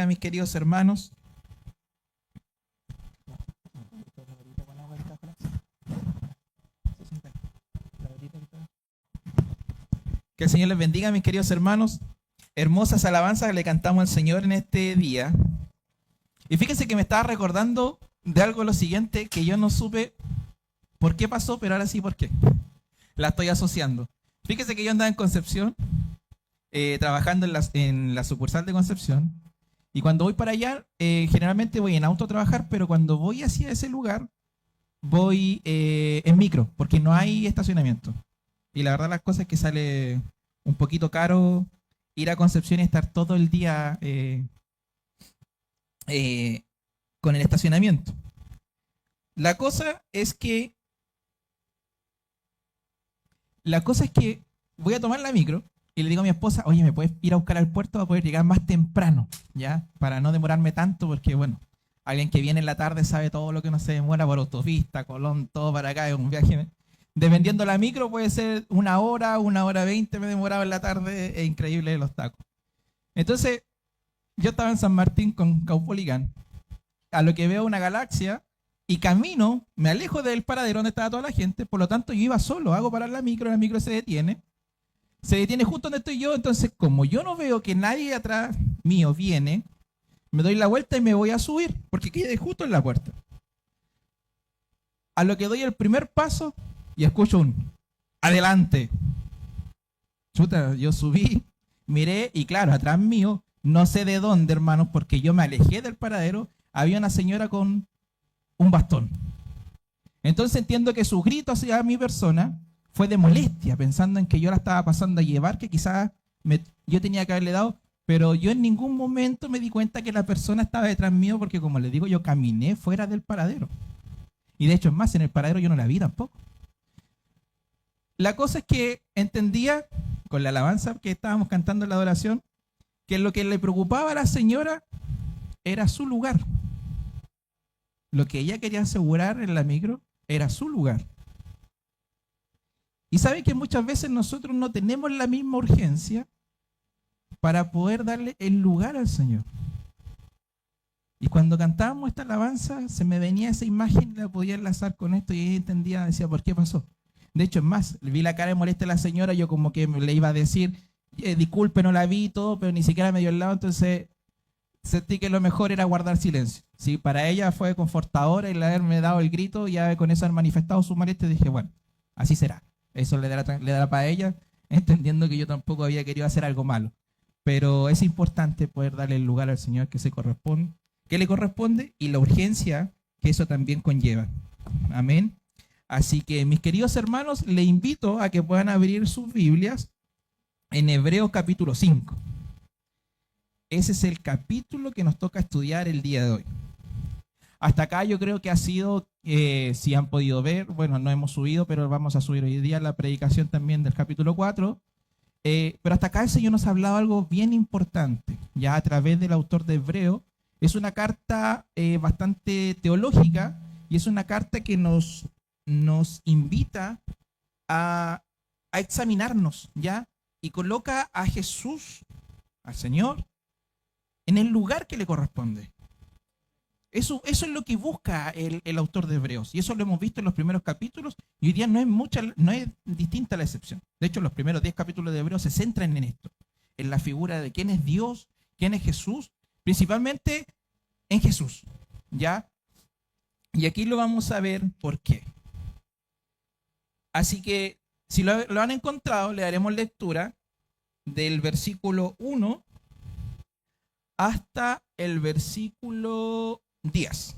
mis queridos hermanos. Que el Señor les bendiga, mis queridos hermanos. Hermosas alabanzas le cantamos al Señor en este día. Y fíjense que me estaba recordando de algo lo siguiente, que yo no supe por qué pasó, pero ahora sí por qué. La estoy asociando. Fíjense que yo andaba en Concepción, trabajando en la sucursal de Concepción. Y cuando voy para allá, generalmente voy en auto a trabajar, pero cuando voy hacia ese lugar, voy en micro, porque no hay estacionamiento. Y la verdad las cosas es que sale un poquito caro ir a Concepción y estar todo el día con el estacionamiento. La cosa es que voy a tomar la micro y le digo a mi esposa, oye, ¿me puedes ir a buscar al puerto para poder llegar más temprano? ¿Ya? Para no demorarme tanto, porque bueno, alguien que viene en la tarde sabe todo lo que no se demora por autopista, Colón, todo para acá, es un viaje. Dependiendo la micro puede ser 1 hora, 1 hora 20 me he demorado en la tarde, es increíble los tacos. Entonces, yo estaba en San Martín con Caupolicán, a lo que veo una galaxia y camino, me alejo del paradero donde estaba toda la gente, por lo tanto yo iba solo, hago parar la micro se detiene justo donde estoy yo, entonces como yo no veo que nadie atrás mío viene, me doy la vuelta y me voy a subir, porque quedé justo en la puerta. A lo que doy el primer paso y escucho un adelante. Chuta, yo subí, miré y claro, atrás mío, no sé de dónde, hermanos, porque yo me alejé del paradero, había una señora con un bastón. Entonces entiendo que su grito hacia mi persona fue de molestia, pensando en que yo la estaba pasando a llevar, que quizás yo tenía que haberle dado, pero yo en ningún momento me di cuenta que la persona estaba detrás mío, porque como les digo, yo caminé fuera del paradero. Y de hecho, es más, en el paradero yo no la vi tampoco. La cosa es que entendía, con la alabanza que estábamos cantando en la adoración, que lo que le preocupaba a la señora era su lugar. Lo que ella quería asegurar en la micro era su lugar. Y saben que muchas veces nosotros no tenemos la misma urgencia para poder darle el lugar al Señor. Y cuando cantábamos esta alabanza, se me venía esa imagen, la podía enlazar con esto y ella entendía, decía, ¿por qué pasó? De hecho, es más, vi la cara de molestia de la señora, yo como que le iba a decir, disculpe, no la vi y todo, pero ni siquiera me dio el lado, entonces sentí que lo mejor era guardar silencio. ¿Sí? Para ella fue confortadora el haberme dado el grito, ya con eso han manifestado su molestia, y dije, bueno, así será. Eso le dará para ella, entendiendo que yo tampoco había querido hacer algo malo. Pero es importante poder darle el lugar al Señor que le corresponde y la urgencia que eso también conlleva. Amén. Así que, mis queridos hermanos, les invito a que puedan abrir sus Biblias en Hebreos capítulo 5. Ese es el capítulo que nos toca estudiar el día de hoy. Hasta acá yo creo que ha sido, si han podido ver, bueno, no hemos subido, pero vamos a subir hoy día la predicación también del capítulo 4. Pero hasta acá el Señor nos ha hablado algo bien importante, ya a través del autor de Hebreo. Es una carta bastante teológica y es una carta que nos invita a examinarnos, ¿ya? Y coloca a Jesús, al Señor, en el lugar que le corresponde. Eso es lo que busca el autor de Hebreos. Y eso lo hemos visto en los primeros capítulos. Y hoy día no es distinta la excepción. De hecho, los primeros 10 capítulos de Hebreos se centran en esto. En la figura de quién es Dios, quién es Jesús. Principalmente en Jesús. ¿Ya? Y aquí lo vamos a ver por qué. Así que, si lo han encontrado, le daremos lectura del versículo 1 hasta el versículo 10.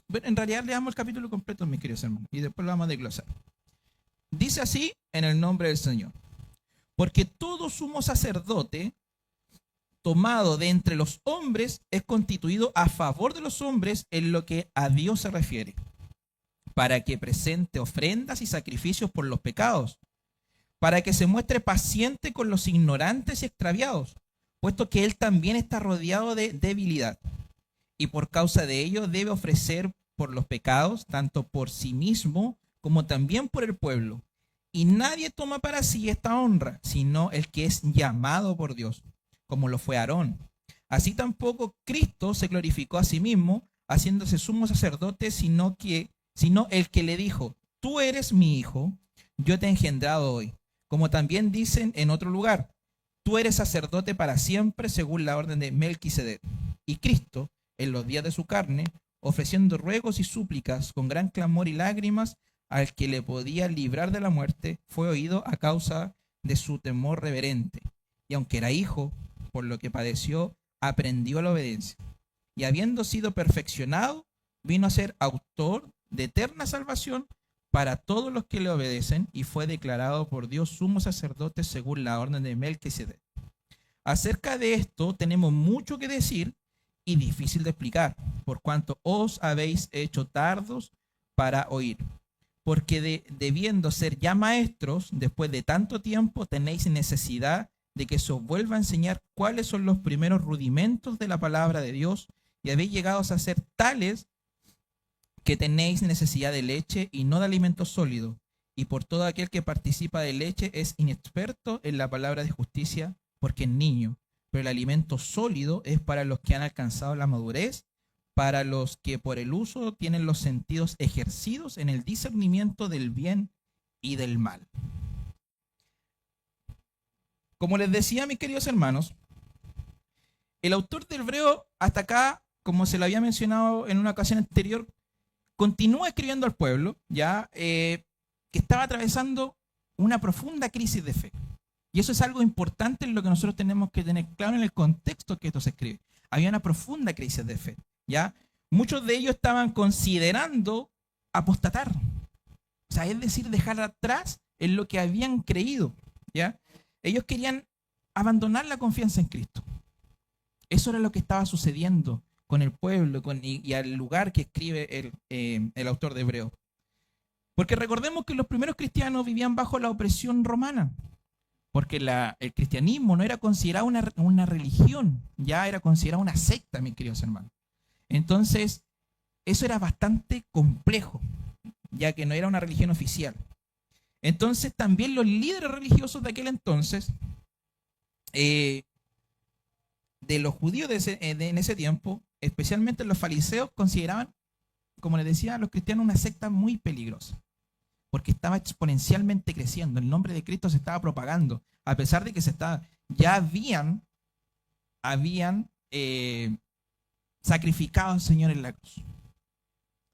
Bueno, en realidad leamos el capítulo completo, mis queridos hermanos, y después lo vamos a desglosar. Dice así en el nombre del Señor: porque todo sumo sacerdote tomado de entre los hombres es constituido a favor de los hombres en lo que a Dios se refiere, para que presente ofrendas y sacrificios por los pecados, para que se muestre paciente con los ignorantes y extraviados, puesto que él también está rodeado de debilidad, y por causa de ello debe ofrecer por los pecados, tanto por sí mismo como también por el pueblo. Y nadie toma para sí esta honra, sino el que es llamado por Dios, como lo fue Aarón. Así tampoco Cristo se glorificó a sí mismo, haciéndose sumo sacerdote, sino el que le dijo: tú eres mi hijo, yo te he engendrado hoy. Como también dicen en otro lugar: tú eres sacerdote para siempre, según la orden de Melquisedec. Y Cristo, en los días de su carne, ofreciendo ruegos y súplicas con gran clamor y lágrimas al que le podía librar de la muerte, fue oído a causa de su temor reverente. Y aunque era hijo, por lo que padeció, aprendió la obediencia. Y habiendo sido perfeccionado, vino a ser autor de eterna salvación para todos los que le obedecen, y fue declarado por Dios sumo sacerdote según la orden de Melquisedec. Acerca de esto tenemos mucho que decir y difícil de explicar, por cuanto os habéis hecho tardos para oír. Porque debiendo ser ya maestros, después de tanto tiempo, tenéis necesidad de que se os vuelva a enseñar cuáles son los primeros rudimentos de la palabra de Dios, y habéis llegado a ser tales que tenéis necesidad de leche y no de alimento sólido. Y por todo aquel que participa de leche es inexperto en la palabra de justicia, porque es niño. Pero el alimento sólido es para los que han alcanzado la madurez, para los que por el uso tienen los sentidos ejercidos en el discernimiento del bien y del mal. Como les decía, mis queridos hermanos, el autor del Hebreo hasta acá, como se lo había mencionado en una ocasión anterior, continúa escribiendo al pueblo, ya que estaba atravesando una profunda crisis de fe. Y eso es algo importante en lo que nosotros tenemos que tener claro en el contexto que esto se escribe. Había una profunda crisis de fe, ¿ya? Muchos de ellos estaban considerando apostatar. O sea, es decir, dejar atrás en lo que habían creído, ¿ya? Ellos querían abandonar la confianza en Cristo. Eso era lo que estaba sucediendo con el pueblo y al lugar que escribe el autor de Hebreo. Porque recordemos que los primeros cristianos vivían bajo la opresión romana. Porque el cristianismo no era considerado una religión, ya era considerado una secta, mis queridos hermanos. Entonces, eso era bastante complejo, ya que no era una religión oficial. Entonces, también los líderes religiosos de aquel entonces, de los judíos en ese tiempo, especialmente los fariseos, consideraban, como les decía, a los cristianos una secta muy peligrosa, porque estaba exponencialmente creciendo. El nombre de Cristo se estaba propagando, a pesar de que ya habían sacrificado al Señor en la cruz.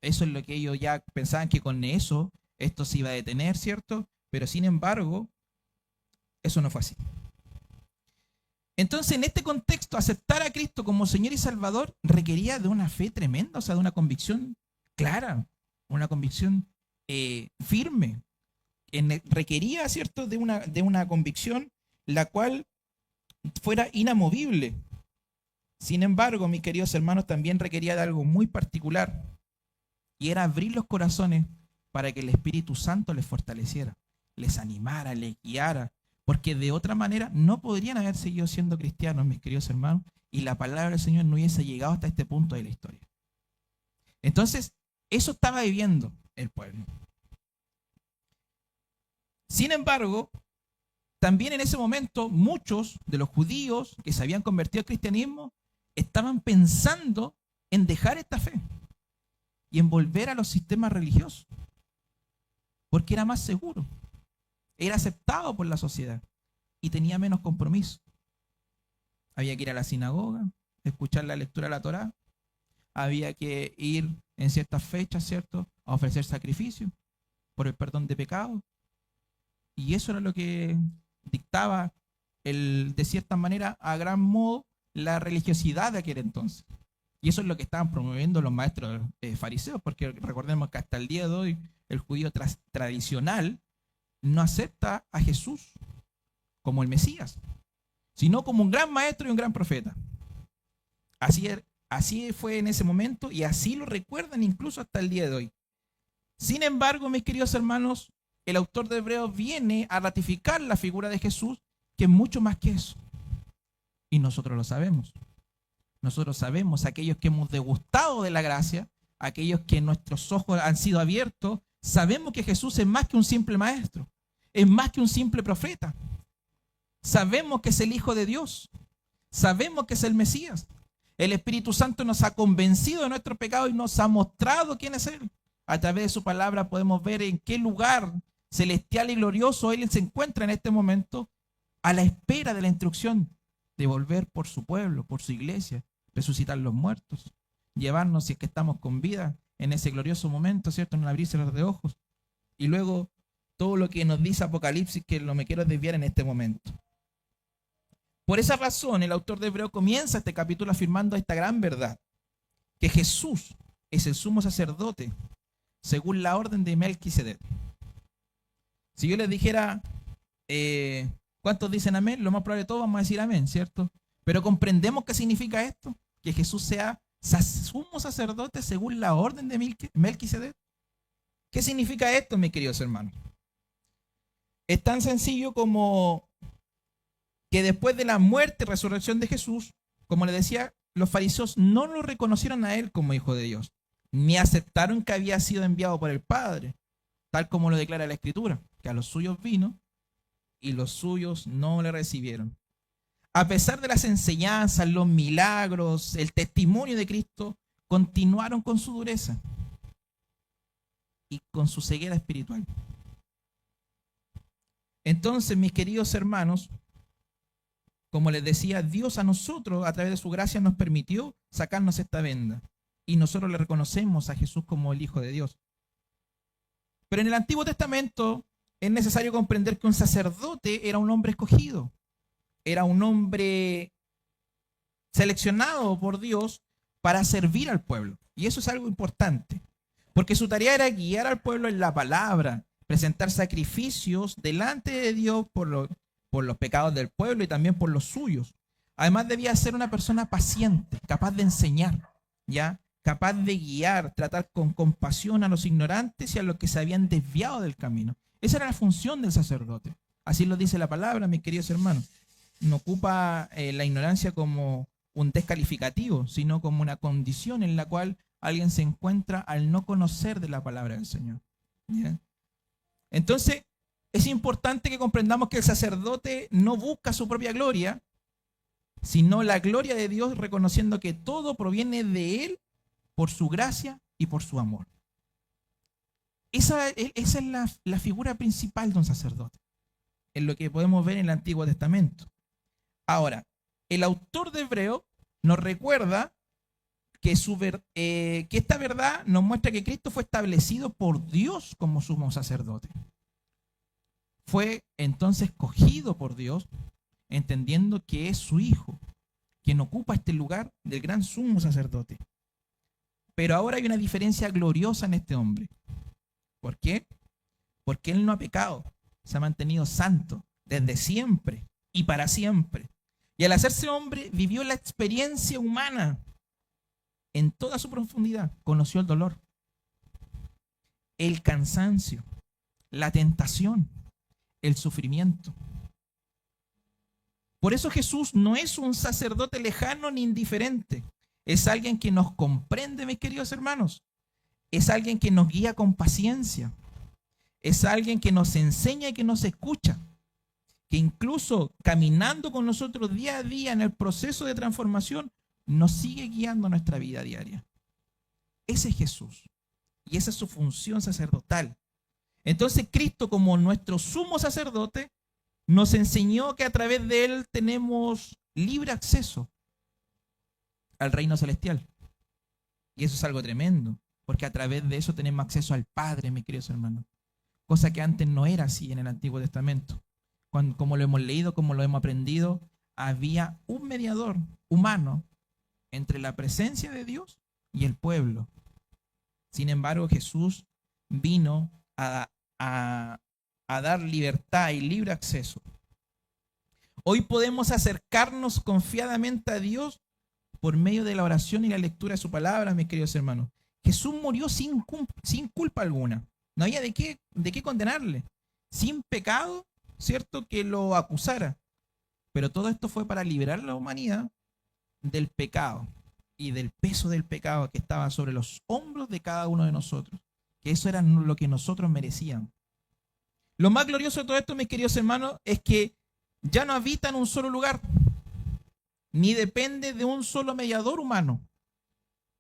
Eso es lo que ellos ya pensaban, que con eso esto se iba a detener, ¿cierto? Pero sin embargo, eso no fue así. Entonces, en este contexto, aceptar a Cristo como Señor y Salvador requería de una fe tremenda, o sea, de una convicción clara, una convicción firme. Requería, ¿cierto?, de una convicción la cual fuera inamovible. Sin embargo, mis queridos hermanos, también requería de algo muy particular, y era abrir los corazones para que el Espíritu Santo les fortaleciera, les animara, les guiara, porque de otra manera no podrían haber seguido siendo cristianos, mis queridos hermanos, y la palabra del Señor no hubiese llegado hasta este punto de la historia. Entonces, eso estaba viviendo el pueblo. Sin embargo, también en ese momento muchos de los judíos que se habían convertido al cristianismo estaban pensando en dejar esta fe y en volver a los sistemas religiosos, porque era más seguro, era aceptado por la sociedad y tenía menos compromiso. Había que ir a la sinagoga, escuchar la lectura de la Torá, había que ir en ciertas fechas, ¿cierto?, a ofrecer sacrificio por el perdón de pecados. Y eso era lo que dictaba, de cierta manera, a gran modo, la religiosidad de aquel entonces. Y eso es lo que estaban promoviendo los maestros fariseos, porque recordemos que hasta el día de hoy el judío tradicional no acepta a Jesús como el Mesías, sino como un gran maestro y un gran profeta. Así fue en ese momento, y así lo recuerdan incluso hasta el día de hoy. Sin embargo, mis queridos hermanos, el autor de Hebreos viene a ratificar la figura de Jesús, que es mucho más que eso. Y nosotros lo sabemos. Nosotros sabemos, aquellos que hemos degustado de la gracia, aquellos que nuestros ojos han sido abiertos, sabemos que Jesús es más que un simple maestro, es más que un simple profeta. Sabemos que es el Hijo de Dios. Sabemos que es el Mesías. El Espíritu Santo nos ha convencido de nuestro pecado y nos ha mostrado quién es Él. A través de su palabra podemos ver en qué lugar celestial y glorioso Él se encuentra en este momento, a la espera de la instrucción de volver por su pueblo, por su iglesia, resucitar los muertos, llevarnos, si es que estamos con vida, en ese glorioso momento, ¿cierto? En un abrirse de ojos. Y luego todo lo que nos dice Apocalipsis, que no me quiero desviar en este momento. Por esa razón, el autor de Hebreo comienza este capítulo afirmando esta gran verdad, que Jesús es el sumo sacerdote según la orden de Melquisedec. Si yo les dijera, ¿cuántos dicen amén? Lo más probable de todo vamos a decir amén, ¿cierto? Pero comprendemos qué significa esto, que Jesús sea sumo sacerdote según la orden de Melquisedec. ¿Qué significa esto, mis queridos hermanos? Es tan sencillo como que después de la muerte y resurrección de Jesús, como les decía, los fariseos no lo reconocieron a él como hijo de Dios, ni aceptaron que había sido enviado por el Padre, tal como lo declara la Escritura, que a los suyos vino y los suyos no le recibieron. A pesar de las enseñanzas, los milagros, el testimonio de Cristo, continuaron con su dureza y con su ceguera espiritual. Entonces, mis queridos hermanos, como les decía, Dios a nosotros, a través de su gracia, nos permitió sacarnos esta venda. Y nosotros le reconocemos a Jesús como el Hijo de Dios. Pero en el Antiguo Testamento es necesario comprender que un sacerdote era un hombre escogido. Era un hombre seleccionado por Dios para servir al pueblo. Y eso es algo importante. Porque su tarea era guiar al pueblo en la palabra, presentar sacrificios delante de Dios por los pecados del pueblo y también por los suyos. Además debía ser una persona paciente, capaz de enseñar, ¿ya? Capaz de guiar, tratar con compasión a los ignorantes y a los que se habían desviado del camino. Esa era la función del sacerdote. Así lo dice la palabra, mis queridos hermanos. No ocupa la ignorancia como un descalificativo, sino como una condición en la cual alguien se encuentra al no conocer de la palabra del Señor. ¿Ya? Entonces, es importante que comprendamos que el sacerdote no busca su propia gloria, sino la gloria de Dios, reconociendo que todo proviene de Él por su gracia y por su amor. Esa es la figura principal de un sacerdote, en lo que podemos ver en el Antiguo Testamento. Ahora, el autor de Hebreo nos recuerda que esta verdad nos muestra que Cristo fue establecido por Dios como sumo sacerdote. Fue entonces escogido por Dios, entendiendo que es su Hijo, quien ocupa este lugar del gran sumo sacerdote. Pero ahora hay una diferencia gloriosa en este hombre. ¿Por qué? Porque él no ha pecado, se ha mantenido santo desde siempre y para siempre. Y al hacerse hombre, vivió la experiencia humana en toda su profundidad. Conoció el dolor, el cansancio, la tentación, el sufrimiento. Por eso Jesús no es un sacerdote lejano ni indiferente. Es alguien que nos comprende, mis queridos hermanos. Es alguien que nos guía con paciencia. Es alguien que nos enseña y que nos escucha. Que incluso caminando con nosotros día a día en el proceso de transformación, nos sigue guiando nuestra vida diaria. Ese es Jesús. Y esa es su función sacerdotal. Entonces Cristo, como nuestro sumo sacerdote, nos enseñó que a través de Él tenemos libre acceso al reino celestial. Y eso es algo tremendo, porque a través de eso tenemos acceso al Padre, mis queridos hermanos. Cosa que antes no era así en el Antiguo Testamento. Como lo hemos leído, como lo hemos aprendido, había un mediador humano entre la presencia de Dios y el pueblo. Sin embargo, Jesús vino a dar libertad y libre acceso. Hoy podemos acercarnos confiadamente a Dios por medio de la oración y la lectura de su palabra, mis queridos hermanos. Jesús murió sin culpa alguna. No había de qué condenarle. Sin pecado, cierto, que lo acusara. Pero todo esto fue para liberar a la humanidad del pecado y del peso del pecado que estaba sobre los hombros de cada uno de nosotros. Que eso era lo que nosotros merecíamos. Lo más glorioso de todo esto, mis queridos hermanos, es que ya no habita en un solo lugar. ni depende de un solo mediador humano.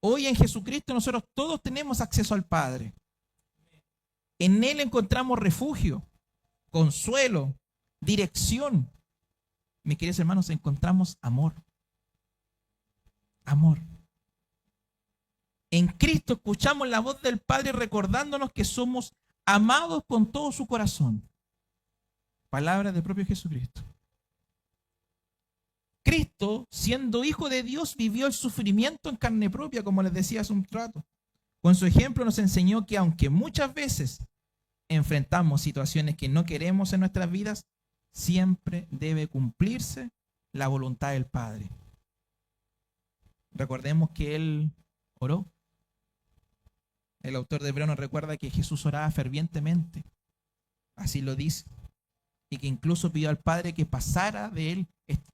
Hoy en Jesucristo nosotros todos tenemos acceso al Padre. En Él encontramos refugio, consuelo, dirección. Mis queridos hermanos, encontramos amor. Amor. En Cristo escuchamos la voz del Padre recordándonos que somos amados con todo su corazón. Palabra del propio Jesucristo. Cristo, siendo hijo de Dios, vivió el sufrimiento en carne propia, como les decía hace un rato. Con su ejemplo nos enseñó que aunque muchas veces enfrentamos situaciones que no queremos en nuestras vidas, siempre debe cumplirse la voluntad del Padre. Recordemos que Él oró. El autor de Hebreo nos recuerda que Jesús oraba fervientemente. Así lo dice. Y que incluso pidió al Padre que pasara de Él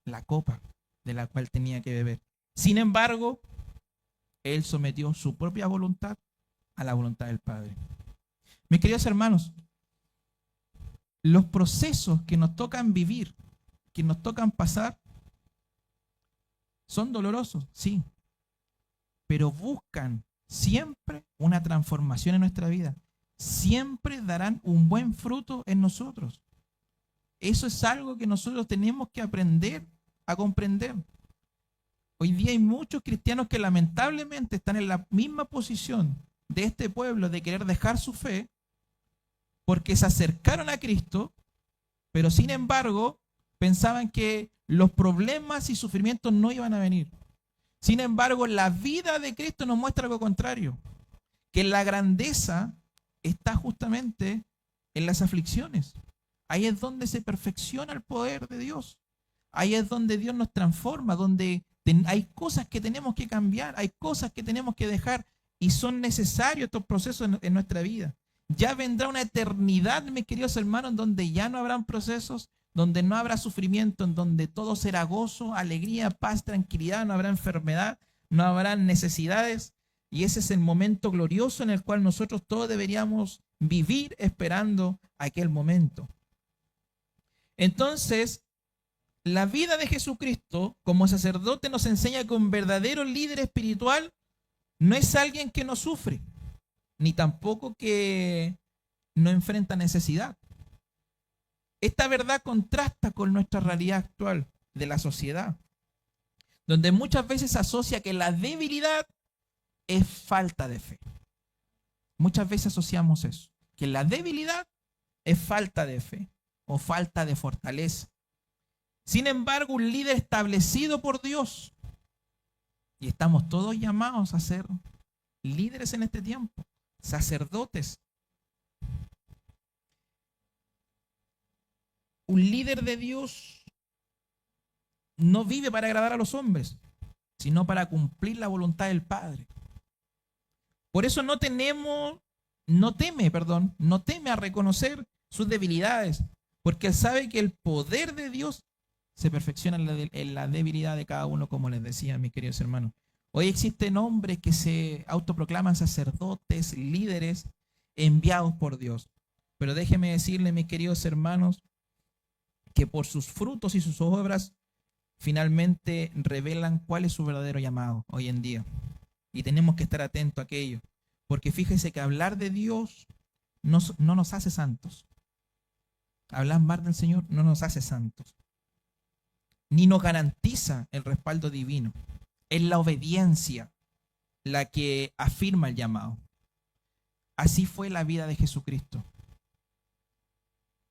la copa de la cual tenía que beber. Sin embargo, Él sometió su propia voluntad a la voluntad del Padre. Mis queridos hermanos, los procesos que nos tocan vivir, que nos tocan pasar, son dolorosos, sí, pero buscan siempre una transformación en nuestra vida. Siempre darán un buen fruto en nosotros. Eso es algo que nosotros tenemos que aprender a comprender. Hoy día hay muchos cristianos que lamentablemente están en la misma posición de este pueblo de querer dejar su fe porque se acercaron a Cristo, pero sin embargo pensaban que los problemas y sufrimientos no iban a venir. Sin embargo, la vida de Cristo nos muestra algo contrario, que la grandeza está justamente en las aflicciones. Ahí es donde se perfecciona el poder de Dios. Ahí es donde Dios nos transforma, donde hay cosas que tenemos que cambiar, hay cosas que tenemos que dejar y son necesarios estos procesos en nuestra vida. Ya vendrá una eternidad, mis queridos hermanos, donde ya no habrán procesos, donde no habrá sufrimiento, en donde todo será gozo, alegría, paz, tranquilidad, no habrá enfermedad, no habrá necesidades. Y ese es el momento glorioso en el cual nosotros todos deberíamos vivir esperando aquel momento. Entonces, la vida de Jesucristo como sacerdote nos enseña que un verdadero líder espiritual no es alguien que no sufre, ni tampoco que no enfrenta necesidad. Esta verdad contrasta con nuestra realidad actual de la sociedad, donde muchas veces se asocia que la debilidad es falta de fe. Muchas veces asociamos eso, que la debilidad es falta de fe o falta de fortaleza. Sin embargo, un líder establecido por Dios, y estamos todos llamados a ser líderes en este tiempo, sacerdotes. Un líder de Dios no vive para agradar a los hombres, sino para cumplir la voluntad del Padre. Por eso no teme a reconocer sus debilidades, porque él sabe que el poder de Dios se perfecciona en la debilidad de cada uno, como les decía, mis queridos hermanos. Hoy existen hombres que se autoproclaman sacerdotes, líderes, enviados por Dios. Pero déjenme decirles, mis queridos hermanos, que por sus frutos y sus obras finalmente revelan cuál es su verdadero llamado hoy en día. Y tenemos que estar atentos a aquello. Porque fíjese que hablar de Dios no nos hace santos. Hablar mal del Señor no nos hace santos. Ni nos garantiza el respaldo divino. Es la obediencia la que afirma el llamado. Así fue la vida de Jesucristo.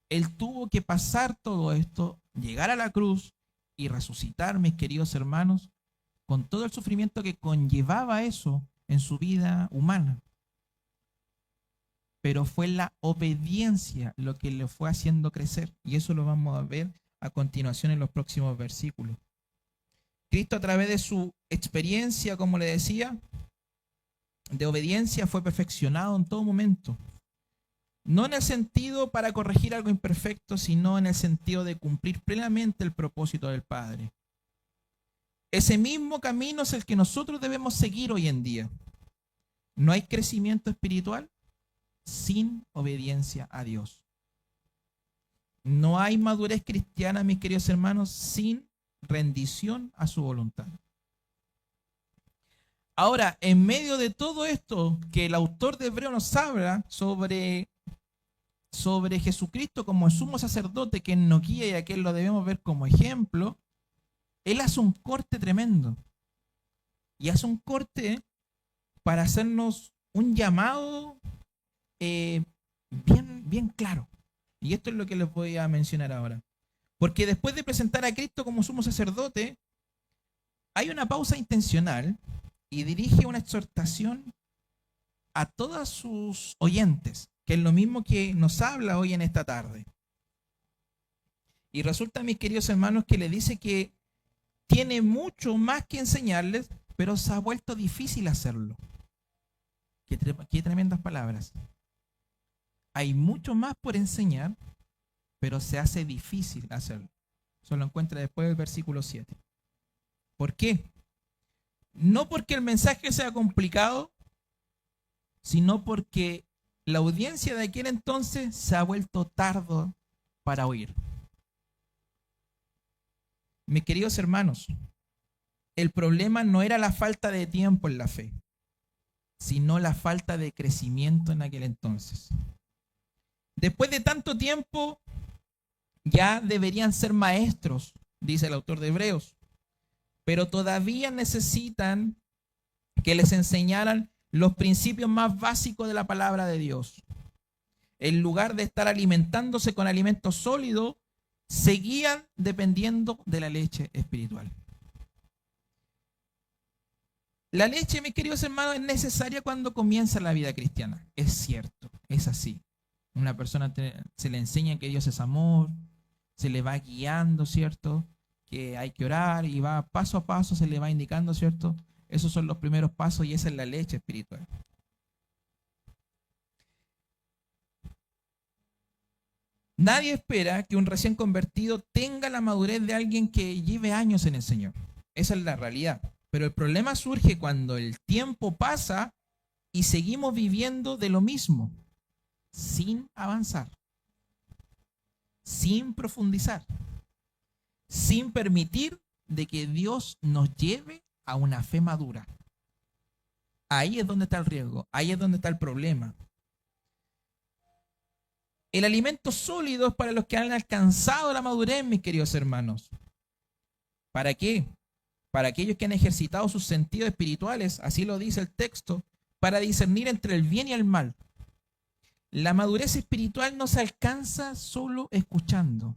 Él tuvo que pasar todo esto, llegar a la cruz y resucitar, mis queridos hermanos, con todo el sufrimiento que conllevaba eso en su vida humana. Pero fue la obediencia lo que le fue haciendo crecer. Y eso lo vamos a ver a continuación en los próximos versículos. Cristo, a través de su experiencia, como le decía, de obediencia, fue perfeccionado en todo momento. No en el sentido para corregir algo imperfecto, sino en el sentido de cumplir plenamente el propósito del Padre. Ese mismo camino es el que nosotros debemos seguir hoy en día. No hay crecimiento espiritual sin obediencia a Dios. No hay madurez cristiana, mis queridos hermanos, sin rendición a su voluntad. Ahora, en medio de todo esto que el autor de Hebreos nos habla sobre Jesucristo como el sumo sacerdote que nos guía y a quien lo debemos ver como ejemplo, él hace un corte tremendo. Y hace un corte para hacernos un llamado bien claro. Y esto es lo que les voy a mencionar ahora. Porque después de presentar a Cristo como sumo sacerdote, hay una pausa intencional y dirige una exhortación a todos sus oyentes, que es lo mismo que nos habla hoy en esta tarde. Y resulta, mis queridos hermanos, que le dice que tiene mucho más que enseñarles, pero se ha vuelto difícil hacerlo. Qué tremendas palabras. Hay mucho más por enseñar, pero se hace difícil hacerlo. Eso lo encuentra después del versículo 7. ¿Por qué? No porque el mensaje sea complicado, sino porque la audiencia de aquel entonces se ha vuelto tardo para oír. Mis queridos hermanos, el problema no era la falta de tiempo en la fe, sino la falta de crecimiento en aquel entonces. Después de tanto tiempo, ya deberían ser maestros, dice el autor de Hebreos, pero todavía necesitan que les enseñaran los principios más básicos de la palabra de Dios. En lugar de estar alimentándose con alimento sólido, seguían dependiendo de la leche espiritual. La leche, mis queridos hermanos, es necesaria cuando comienza la vida cristiana. Es cierto, es así. Una persona se le enseña que Dios es amor, se le va guiando, ¿cierto? Que hay que orar y va paso a paso, se le va indicando, ¿cierto? Esos son los primeros pasos y esa es la leche espiritual. Nadie espera que un recién convertido tenga la madurez de alguien que lleve años en el Señor. Esa es la realidad. Pero el problema surge cuando el tiempo pasa y seguimos viviendo de lo mismo, sin avanzar, sin profundizar, sin permitir de que Dios nos lleve a una fe madura. Ahí es donde está el riesgo, ahí es donde está el problema. El alimento sólido es para los que han alcanzado la madurez, mis queridos hermanos. ¿Para qué? Para aquellos que han ejercitado sus sentidos espirituales, así lo dice el texto, para discernir entre el bien y el mal. La madurez espiritual no se alcanza solo escuchando,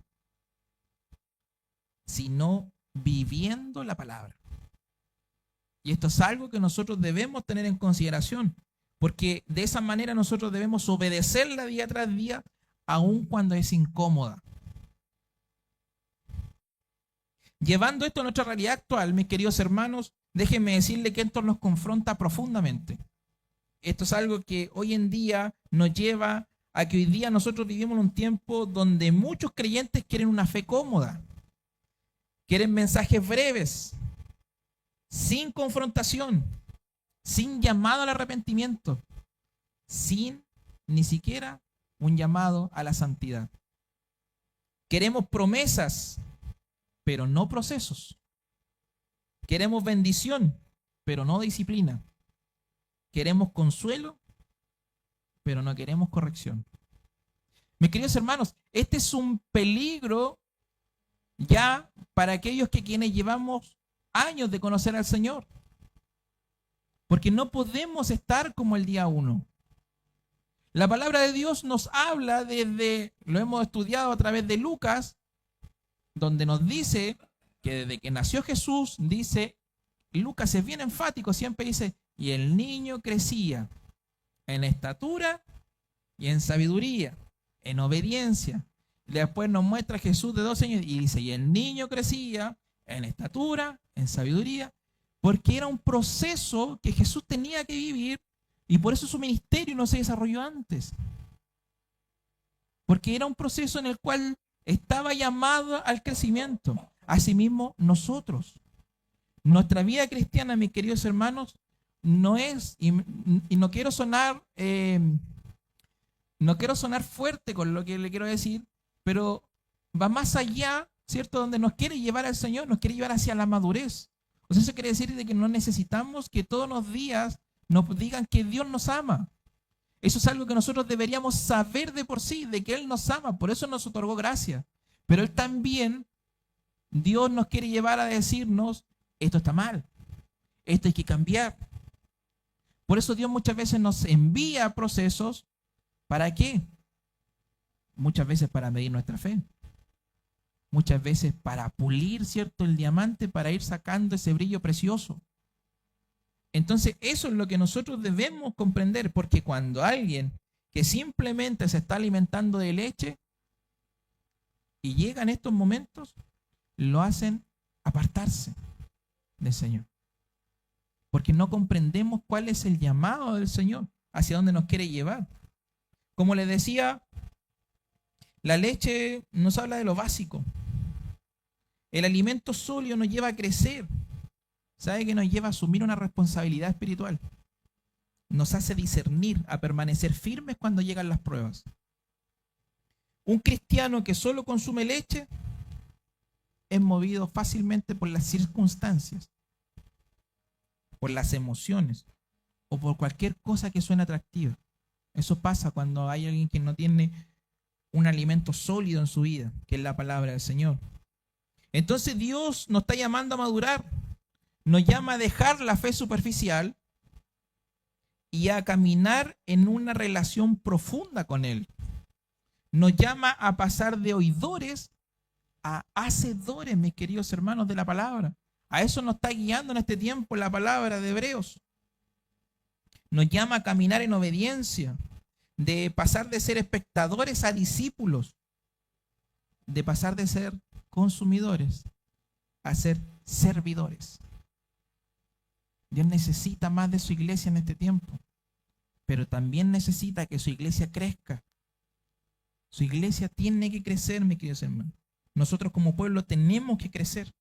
sino viviendo la palabra. Y esto es algo que nosotros debemos tener en consideración, porque de esa manera nosotros debemos obedecerla día tras día, aun cuando es incómoda. Llevando esto a nuestra realidad actual, mis queridos hermanos, déjenme decirle que esto nos confronta profundamente. Esto es algo que hoy en día nos lleva a que hoy día nosotros vivimos en un tiempo donde muchos creyentes quieren una fe cómoda, quieren mensajes breves, sin confrontación, sin llamado al arrepentimiento, sin ni siquiera un llamado a la santidad. Queremos promesas, pero no procesos. Queremos bendición, pero no disciplina. Queremos consuelo, pero no queremos corrección. Mis queridos hermanos, este es un peligro ya para aquellos quienes llevamos años de conocer al Señor. Porque no podemos estar como el día 1. La palabra de Dios nos habla lo hemos estudiado a través de Lucas, donde nos dice que desde que nació Jesús, dice, Lucas es bien enfático, siempre dice, y el niño crecía en estatura y en sabiduría, en obediencia. Después nos muestra Jesús de 12 años y dice, y el niño crecía en estatura, en sabiduría, porque era un proceso que Jesús tenía que vivir y por eso su ministerio no se desarrolló antes. Porque era un proceso en el cual estaba llamado al crecimiento. Asimismo, nosotros. Nuestra vida cristiana, mis queridos hermanos, no es, y no quiero sonar fuerte con lo que le quiero decir, pero va más allá ¿cierto? Donde nos quiere llevar al Señor, nos quiere llevar hacia la madurez. O sea, eso quiere decir de que no necesitamos que todos los días nos digan que Dios nos ama. Eso es algo que nosotros deberíamos saber de por sí, de que Él nos ama, por eso nos otorgó gracia. Pero Él también, Dios nos quiere llevar a decirnos, esto está mal, esto hay que cambiar. Por eso Dios muchas veces nos envía procesos, ¿para qué? Muchas veces para medir nuestra fe. Muchas veces para pulir, ¿cierto?, el diamante, para ir sacando ese brillo precioso. Entonces, eso es lo que nosotros debemos comprender, porque cuando alguien que simplemente se está alimentando de leche y llega en estos momentos, lo hacen apartarse del Señor. Porque no comprendemos cuál es el llamado del Señor, hacia dónde nos quiere llevar. Como les decía, la leche nos habla de lo básico. El alimento sólido nos lleva a crecer. ¿Sabe que nos lleva a asumir una responsabilidad espiritual? Nos hace discernir, a permanecer firmes cuando llegan las pruebas. Un cristiano que solo consume leche es movido fácilmente por las circunstancias, por las emociones o por cualquier cosa que suene atractiva. Eso pasa cuando hay alguien que no tiene un alimento sólido en su vida, que es la palabra del Señor. Entonces Dios nos está llamando a madurar. Nos llama a dejar la fe superficial y a caminar en una relación profunda con Él. Nos llama a pasar de oidores a hacedores, mis queridos hermanos, de la palabra. A eso nos está guiando en este tiempo la palabra de Hebreos. Nos llama a caminar en obediencia, de pasar de ser espectadores a discípulos, de pasar de ser consumidores a ser servidores. Dios necesita más de su iglesia en este tiempo, pero también necesita que su iglesia crezca. Su iglesia tiene que crecer, mis queridos hermanos. Nosotros como pueblo tenemos que crecer.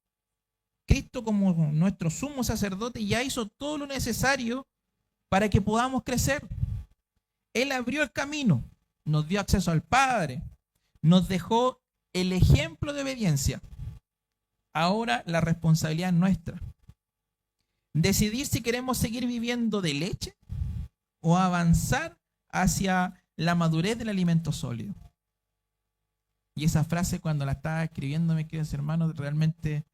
Cristo, como nuestro sumo sacerdote, ya hizo todo lo necesario para que podamos crecer. Él abrió el camino, nos dio acceso al Padre, nos dejó el ejemplo de obediencia. Ahora la responsabilidad es nuestra. Decidir si queremos seguir viviendo de leche o avanzar hacia la madurez del alimento sólido. Y esa frase, cuando la estaba escribiendo, mis queridos hermanos, realmente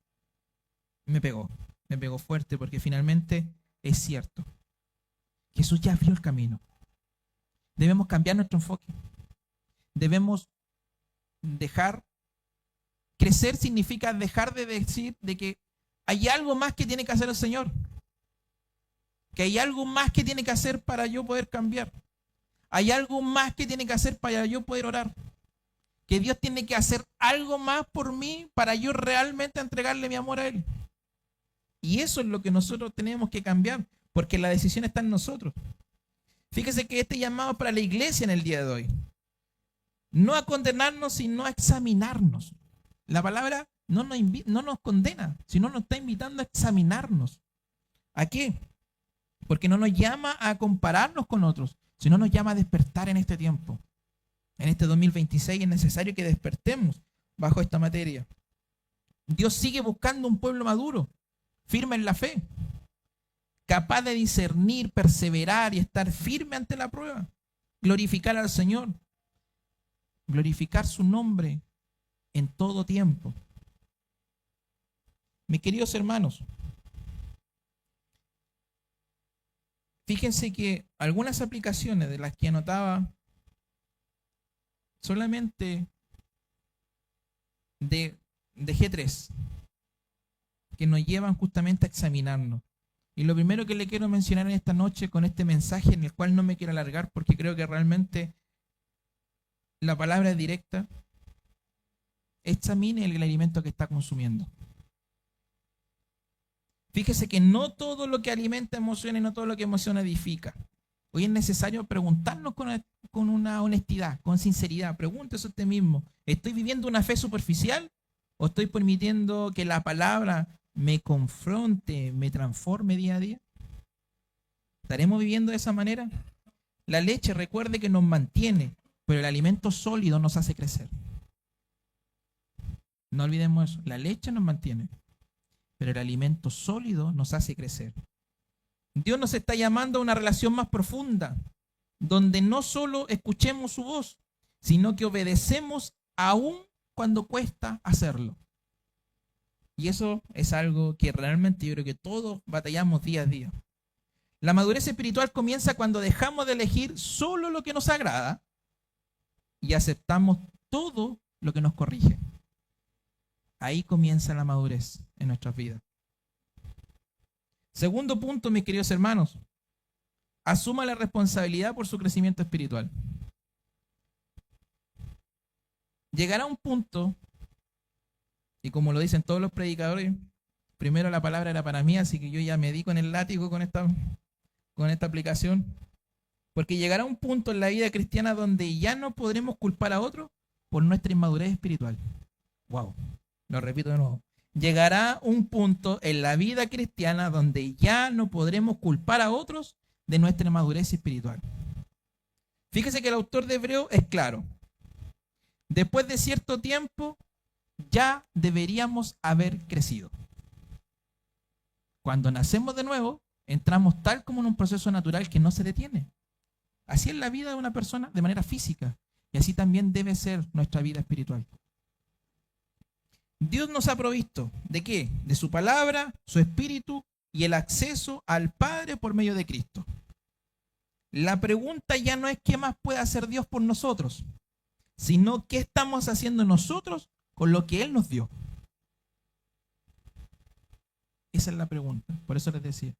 me pegó fuerte, porque finalmente es cierto. Jesús ya abrió el camino. Debemos cambiar nuestro enfoque. Debemos dejar. Crecer significa dejar de decir de que hay algo más que tiene que hacer el Señor. Que hay algo más que tiene que hacer para yo poder cambiar. Hay algo más que tiene que hacer para yo poder orar. Que Dios tiene que hacer algo más por mí para yo realmente entregarle mi amor a Él. Y eso es lo que nosotros tenemos que cambiar, porque la decisión está en nosotros. Fíjese que este llamado para la iglesia en el día de hoy. No a condenarnos, sino a examinarnos. La palabra no nos condena, sino nos está invitando a examinarnos. ¿A qué? Porque no nos llama a compararnos con otros, sino nos llama a despertar en este tiempo. En este 2026 es necesario que despertemos bajo esta materia. Dios sigue buscando un pueblo maduro, firme en la fe, capaz de discernir, perseverar y estar firme ante la prueba. Glorificar al Señor, glorificar su nombre en todo tiempo. Mis queridos hermanos, fíjense que algunas aplicaciones de las que anotaba solamente de G3, que nos llevan justamente a examinarnos. Y lo primero que le quiero mencionar en esta noche con este mensaje, en el cual no me quiero alargar porque creo que realmente la palabra es directa: examine el alimento que está consumiendo. Fíjese que no todo lo que alimenta emociona y no todo lo que emociona edifica. Hoy es necesario preguntarnos con una honestidad, con sinceridad. Pregúntese a usted mismo: ¿estoy viviendo una fe superficial o estoy permitiendo que la palabra me confronte, me transforme día a día? ¿Estaremos viviendo de esa manera? La leche, recuerde que nos mantiene, pero el alimento sólido nos hace crecer. No olvidemos eso. La leche nos mantiene, pero el alimento sólido nos hace crecer. Dios nos está llamando a una relación más profunda, donde no solo escuchemos su voz, sino que obedecemos aún cuando cuesta hacerlo. Y eso es algo que realmente yo creo que todos batallamos día a día. La madurez espiritual comienza cuando dejamos de elegir solo lo que nos agrada y aceptamos todo lo que nos corrige. Ahí comienza la madurez en nuestras vidas. Segundo punto, mis queridos hermanos, asuma la responsabilidad por su crecimiento espiritual. Llegará un punto, y como lo dicen todos los predicadores, primero la palabra era para mí, así que yo ya me di con el látigo con esta aplicación, porque llegará un punto en la vida cristiana donde ya no podremos culpar a otros por nuestra inmadurez espiritual. Wow, lo repito de nuevo. Llegará un punto en la vida cristiana donde ya no podremos culpar a otros de nuestra inmadurez espiritual. Fíjese que el autor de Hebreo es claro. Después de cierto tiempo, ya deberíamos haber crecido. Cuando nacemos de nuevo, entramos tal como en un proceso natural que no se detiene. Así es la vida de una persona de manera física, y así también debe ser nuestra vida espiritual. Dios nos ha provisto, ¿de qué? De su palabra, su espíritu y el acceso al Padre por medio de Cristo. La pregunta ya no es qué más puede hacer Dios por nosotros, sino qué estamos haciendo nosotros con lo que Él nos dio. Esa es la pregunta. Por eso les decía,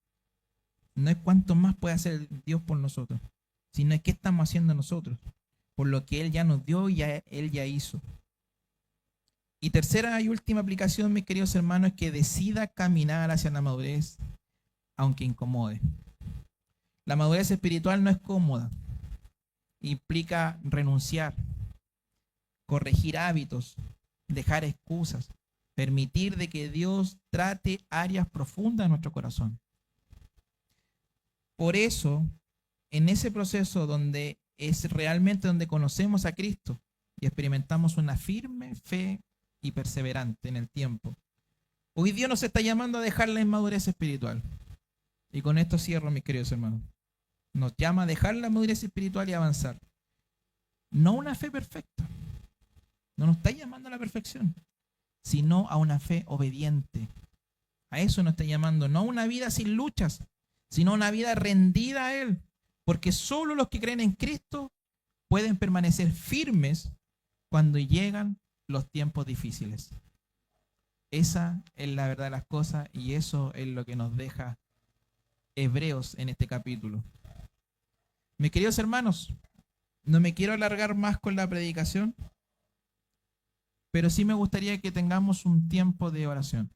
no es cuánto más puede hacer Dios por nosotros, sino es qué estamos haciendo nosotros por lo que Él ya nos dio y Él ya hizo. Y tercera y última aplicación, mis queridos hermanos, es que decida caminar hacia la madurez, aunque incomode. La madurez espiritual no es cómoda. Implica renunciar, corregir hábitos, dejar excusas, permitir de que Dios trate áreas profundas de nuestro corazón. Por eso, en ese proceso donde es realmente donde conocemos a Cristo y experimentamos una firme fe y perseverante en el tiempo, hoy Dios nos está llamando a dejar la inmadurez espiritual. Y con esto cierro, mis queridos hermanos. Nos llama a dejar la madurez espiritual y avanzar. No una fe perfecta. No nos está llamando a la perfección, sino a una fe obediente. A eso nos está llamando, no a una vida sin luchas, sino a una vida rendida a Él. Porque solo los que creen en Cristo pueden permanecer firmes cuando llegan los tiempos difíciles. Esa es la verdad de las cosas y eso es lo que nos deja Hebreos en este capítulo. Mis queridos hermanos, no me quiero alargar más con la predicación, pero sí me gustaría que tengamos un tiempo de oración.